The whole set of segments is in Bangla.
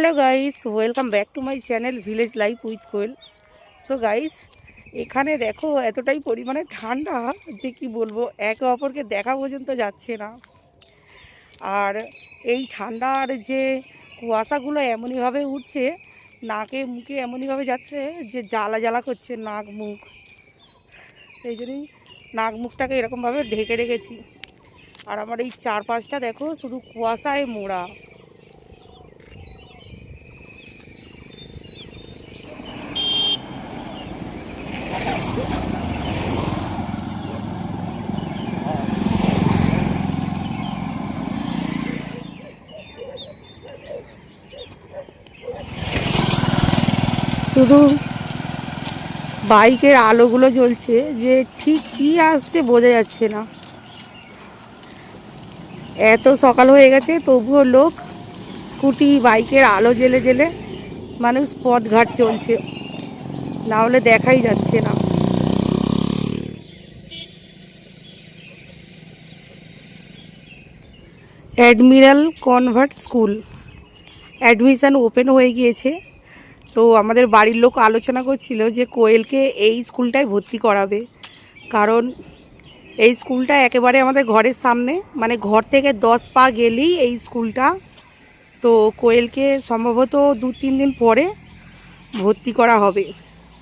Hello guys, welcome back to my channel village life with Koel. So guys, এখানে দেখো এতটাই পরিমাণে ঠান্ডা যে কি বলবো, একে অপরকে দেখা পর্যন্ত যাচ্ছে না। আর এই ঠান্ডার যে কুয়াশাগুলো এমনইভাবে উঠছে, নাকে মুখে এমনইভাবে যাচ্ছে যে জ্বালা জ্বালা করছে নাক মুখ। সেই জন্যই নাক মুখটাকে এরকমভাবে ঢেকে রেখেছি। আর আমার এই চারপাশটা দেখো শুধু কুয়াশায় মোড়া। শুধু বাইকের আলোগুলো জ্বলছে, যে ঠিক কী আসছে বোঝা যাচ্ছে না। এত সকাল হয়ে গেছে তবুও লোক স্কুটি বাইকের আলো জ্বেলে জ্বেলে মানুষ পথঘাট চলছে, না হলে দেখাই যাচ্ছে না। Admiral convert school admission open হয়ে গিয়েছে। তো আমাদের বাড়ির লোক আলোচনা করছিল যে কোয়েলকে এই স্কুলটায় ভর্তি করাবে, কারণ এই স্কুলটা একেবারে আমাদের ঘরের সামনে, মানে ঘর থেকে 10 পা গেলেই এই স্কুলটা। তো কোয়েলকে সম্ভবত 2-3 দিন পরে ভর্তি করা হবে,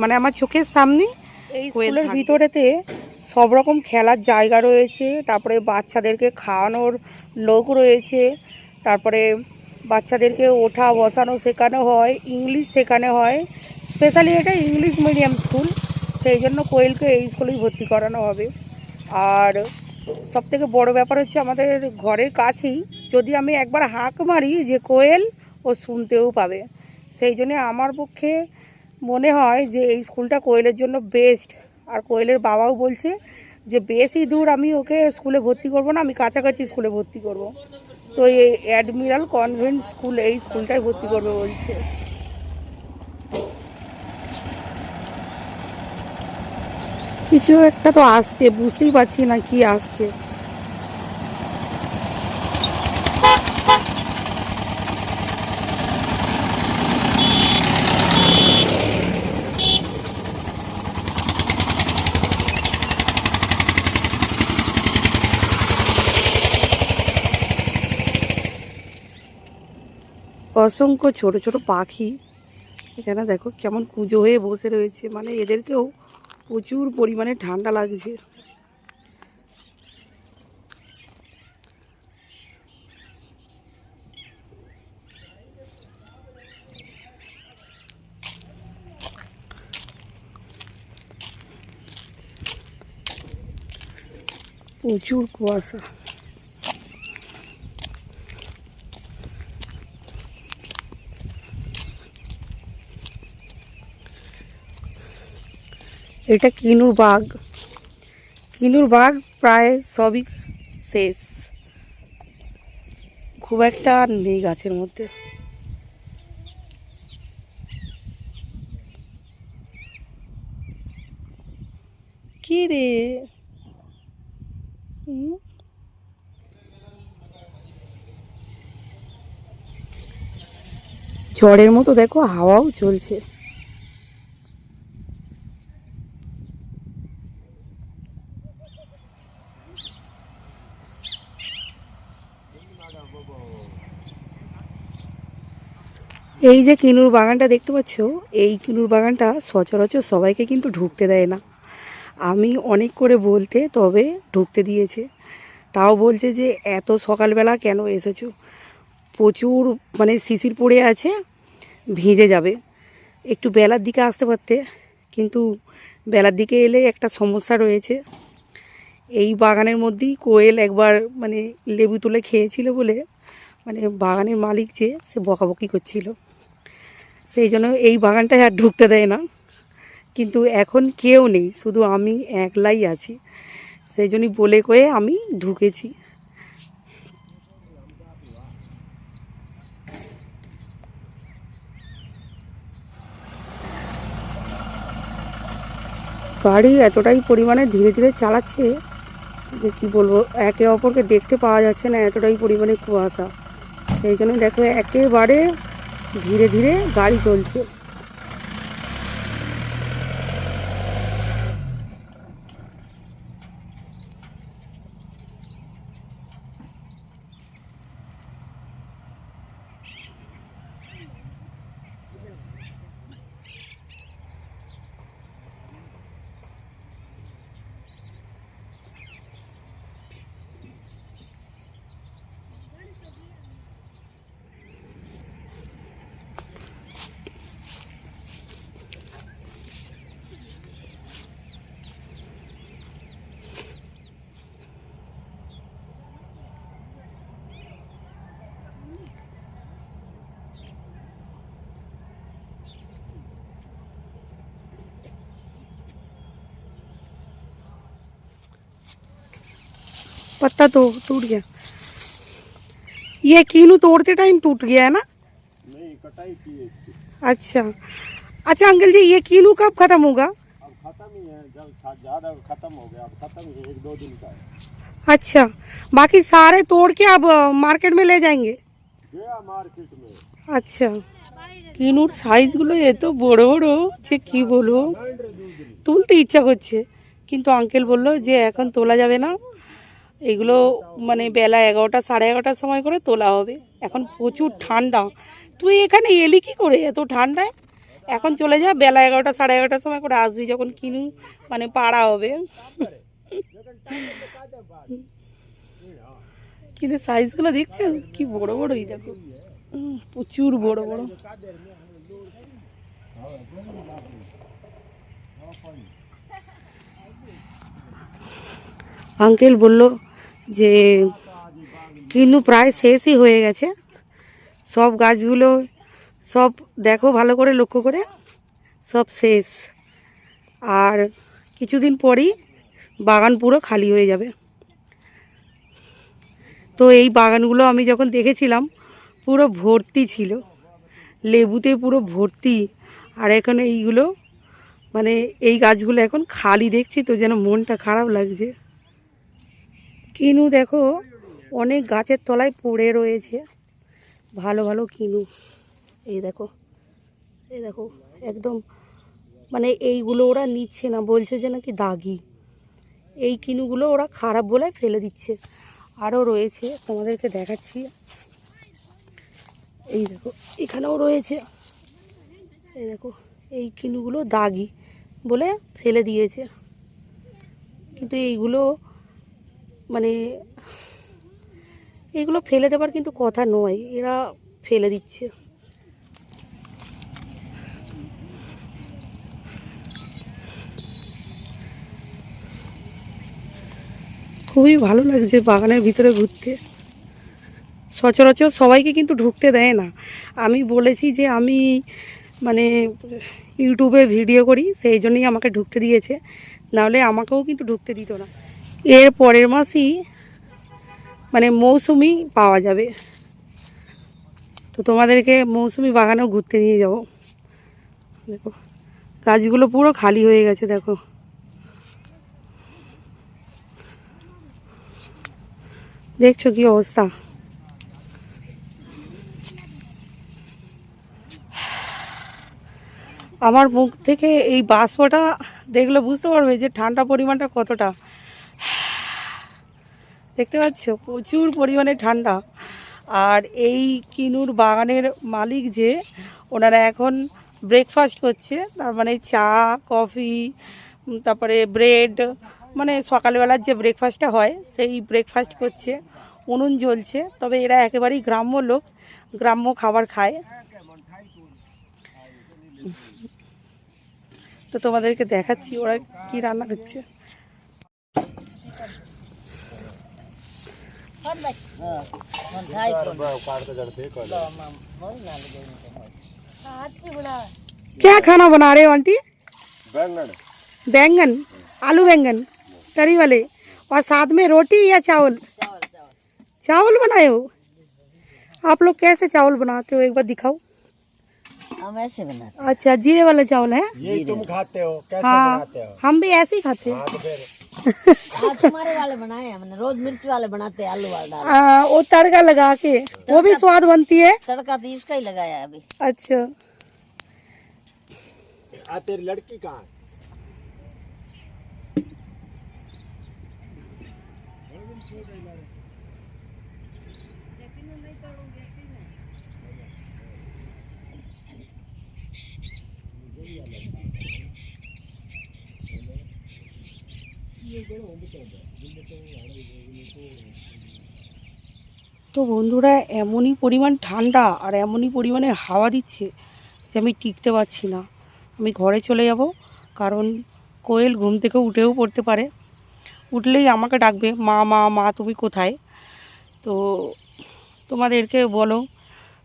মানে আমার চোখের সামনে। এই স্কুলের ভিতরেতে সব রকম খেলার জায়গা রয়েছে, তারপরে বাচ্চাদেরকে খাওয়ানোর লোক রয়েছে, তারপরে বাচ্চাদেরকে ওঠা বসানো শেখানো হয়, ইংলিশ শেখানো হয়। স্পেশালি এটা ইংলিশ মিডিয়াম স্কুল, সেই জন্য কোয়েলকে এই স্কুলেই ভর্তি করানো হবে। আর সবথেকে বড় ব্যাপার হচ্ছে আমাদের ঘরের কাছেই, যদি আমি একবার হাঁক মারি যে কোয়েল, ও শুনতেও পাবে। সেই জন্য আমার পক্ষে মনে হয় যে এই স্কুলটা কোয়েলের জন্য বেস্ট। আর কোয়েলের বাবাও বলছে যে বেশি দূর আমি ওকে স্কুলে ভর্তি করব না, আমি কাছাকাছি স্কুলে ভর্তি করব। তো এই অ্যাডমিরাল কনভেন্ট স্কুল, এই স্কুলটাই ভর্তি করবে বলছে। কিছু একটা তো আসছে, বুঝতেই পারছি না কি আসছে। অসংখ্য ছোট ছোট পাখি এখানে দেখো কেমন কুঁজো হয়ে বসে রয়েছে, মানে এদেরকেও প্রচুর পরিমাণে ঠান্ডা লাগছে। প্রচুর কুয়াশা। এটা কিনুর বাগ। কিনুর বাগ প্রায় সবই শেষ, খুব একটা নেই গাছের মধ্যে। কি রে, ঝড়ের মতো দেখো হাওয়াও চলছে। এই যে কিনুর বাগানটা দেখতে পাচ্ছ, এই কিনুর বাগানটা সচরাচর সবাইকে কিন্তু ঢুকতে দেয় না। আমি অনেক করে বলতে তবে ঢুকতে দিয়েছে। তাও বলছে যে এত সকালবেলা কেন এসেছো, প্রচুর মানে শিশির পড়ে আছে, ভিজে যাবে, একটু বেলার দিকে আসতে পারতে। কিন্তু বেলার দিকে এলে একটা সমস্যা রয়েছে, এই বাগানের মধ্যেই কোয়েল একবার মানে লেবু তুলে খেয়েছিল বলে, মানে বাগানের মালিক যে সে বকাবকি করছিল, সেই জন্য এই বাগানটায় আর ঢুকতে দেয় না। কিন্তু এখন কেউ নেই, শুধু আমি একলাই আছি, সেই জন্যই বলে কয়ে আমি ঢুকেছি। গাড়ি এতটাই পরিমাণে ধীরে ধীরে চালাচ্ছে যে কি বলবো, একে অপরকে দেখতে পাওয়া যাচ্ছে না, এতটাই পরিমাণে কুয়াশা। সেই জন্য দেখো একেবারে ধীরে ধীরে গাড়ি চলছে। पत्ता तो टूट गया, ये कीनू तोड़ते टाइम टूट गया है ना? नहीं, कटाई की है इसकी। अच्छा अच्छा अंकल जी, ये कीनू कब खत्म होगा? अब खत्म ही है, जब ज्यादा खत्म हो गया, अब खत्म ही है, 1-2 दिन का है। अच्छा, बाकी सारे तोड़ के अब मार्केट में ले जाएंगे? गया मार्केट में। अच्छा, কিনুর সাইজগুলো এত বড় বড় যে কি বলবো, তুলতে ইচ্ছা করছে, কিন্তু আঙ্কেল বললো যে এখন তোলা যাবে না, এগুলো মানে বেলা 11টা 11:30টার সময় করে তোলা হবে। এখন প্রচুর ঠান্ডা, তুই এখানে এলি কি করে এত ঠান্ডায়? এখন চলে যা, বেলা 11টা 11:30টার সময় করে আসবি, যখন কিনু মানে পাড়া হবে। কিন্তু সাইজগুলো দেখছো কি বড় বড়ই, দেখো প্রচুর বড় বড়। আঙ্কেল বলল যে কিনু প্রায় শেষই হয়ে গেছে, সব গাছগুলো সব দেখো ভালো করে লক্ষ্য করে, সব শেষ, আর কিছুদিন পরই বাগান পুরো খালি হয়ে যাবে। তো এই বাগানগুলো আমি যখন দেখেছিলাম পুরো ভর্তি ছিল, লেবুতে পুরো ভর্তি, আর এখন এইগুলো মানে এই গাছগুলো এখন খালি দেখছি তো যেন মনটা খারাপ লাগছে। কিনু দেখো অনেক গাছের তলায় পড়ে রয়েছে, ভালো ভালো কিনু, এই দেখো এই দেখো একদম, মানে এইগুলো ওরা নিচ্ছে না, বলছে যে নাকি দাগি, এই কিনুগুলো ওরা খারাপ বলে ফেলে দিচ্ছে। আরও রয়েছে, তোমাদেরকে দেখাচ্ছি, এই দেখো এখানেও রয়েছে, এই দেখো এই কিনুগুলো দাগি বলে ফেলে দিয়েছে, কিন্তু এইগুলো মানে এইগুলো ফেলে দেবার কিন্তু কথা নয়, এরা ফেলে দিচ্ছে। খুবই ভালো লাগছে বাগানের ভিতরে ঘুরতে, সচরাচর সবাইকে কিন্তু ঢুকতে দেয় না। আমি বলেছি যে আমি মানে ইউটিউবে ভিডিও করি, সেই জন্যই আমাকে ঢুকতে দিয়েছে, নাহলে আমাকেও কিন্তু ঢুকতে দিত না। এর পরের মাসই মানে মৌসুমি পাওয়া যাবে, তো তোমাদেরকে মৌসুমি বাগানেও ঘুরতে নিয়ে যাব। দেখো গাছগুলো পুরো খালি হয়ে গেছে, দেখো দেখছো কি অবস্থা। আমার মুখ থেকে এই বাষ্পটা দেখলে বুঝতে পারবে যে ঠান্ডা পরিমাণটা কতটা, দেখতে পাচ্ছ প্রচুর পরিমাণে ঠান্ডা। আর এই কিনুর বাগানের মালিক যে, ওনারা এখন ব্রেকফাস্ট করছে, তার মানে চা কফি তারপরে ব্রেড, মানে সকালবেলার যে ব্রেকফাস্টটা হয় সেই ব্রেকফাস্ট করছে, উনুন জ্বলছে। তবে এরা একেবারেই গ্রাম্য লোক, গ্রাম্য খাবার খায়। তো তোমাদেরকে দেখাচ্ছি ওরা কি রান্না করছে। क्या खाना बना रहे हो आंटी? बैंगन। बैंगन, आलू बैंगन तरी वाले, और साथ में रोटी या चावल? चावल बनाए हो। आप लोग कैसे चावल बनाते हो, एक बार दिखाओ। हम ऐसे बनाते अच्छा, जीरे वाला चावल है। ये तुम खाते हो, कैसे हाँ बनाते हो? हम भी ऐसे ही खाते हैं। हाँ, तो फिर आज तुम्हारे वाले बनाए हैं हमने, रोज मिर्च वाले बनाते हैं, आलू वाले डाल। वो तड़का लगा के वो भी स्वाद बनती है। तड़का तो इसका ही लगाया है अभी। अच्छा तेरी लड़की कहाँ है? তো বন্ধুরা, এমনই পরিমাণ ঠান্ডা আর এমনই পরিমাণে হাওয়া দিচ্ছে যে আমি টিকতে পারছি না। আমি ঘরে চলে যাব, কারণ কোয়েল ঘুম থেকে উঠেও পড়তে পারে। উঠলেই আমাকে ডাকবে, মা মা মা তুমি কোথায়। তো তোমাদেরকে বলো,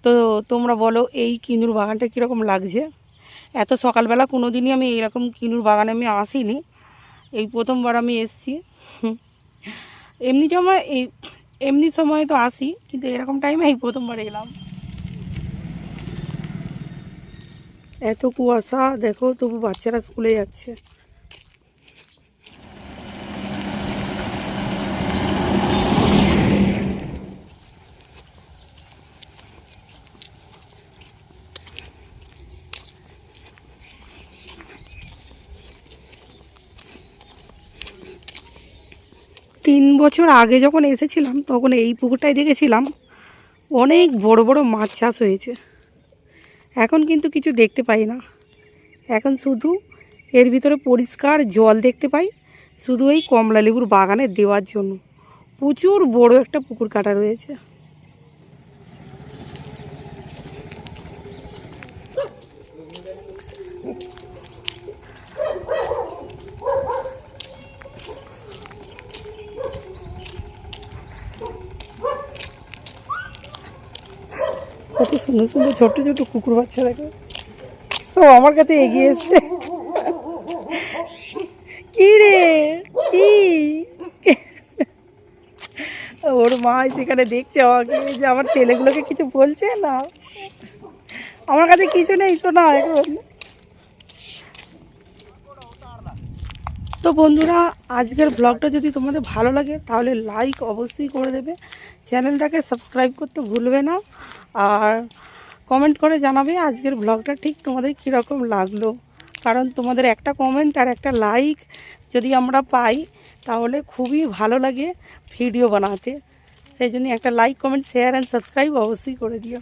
তো তোমরা বলো এই কিনুর বাগানটা কীরকম লাগছে। এত সকালবেলা কোনো দিনই আমি এইরকম কিনুর বাগানে আমি আসিনি, এই প্রথমবার আমি এসছি। এমনি সময় তো আসি, কিন্তু এরকম টাইমে এই প্রথমবার এলাম। এত কুয়াশা দেখো, তবু বাচ্চারা স্কুলে যাচ্ছে। তিন বছর আগে যখন এসেছিলাম তখন এই পুকুরটায় দেখেছিলাম অনেক বড় বড় মাছ চাষ হয়েছে। এখন কিন্তু কিছু দেখতে পাই না, এখন শুধু এর ভিতরে পরিষ্কার জল দেখতে পাই, শুধু এই কমলা লেবুর বাগানে দেওয়ার জন্য। প্রচুর বড় একটা পুকুর কাটা রয়েছে। কত সুন্দর সুন্দর ছোট্ট ছোট্ট কুকুর বাচ্চা দেখো, সব আমার কাছে এগিয়ে এসছে। কি রে কি, ওর মা সেখানে দেখছে আমাকে, যে আমার ছেলেগুলোকে কিছু বলছে না। আমার কাছে কিছু নেই শোনা এখন। তো বন্ধুরা, আজকের ব্লগটা যদি তোমাদের ভালো লাগে তাহলে লাইক অবশ্যই করে দেবে, চ্যানেলটাকে সাবস্ক্রাইব করতে ভুলবে না, আর কমেন্ট করে জানাবে আজকের ব্লগটা ঠিক তোমাদের কীরকম লাগলো। কারণ তোমাদের একটা কমেন্ট আর একটা লাইক যদি আমরা পাই তাহলে খুবই ভালো লাগে ভিডিও বানাতে। সেই জন্য একটা like, comment, share and subscribe অবশ্যই করে দিও।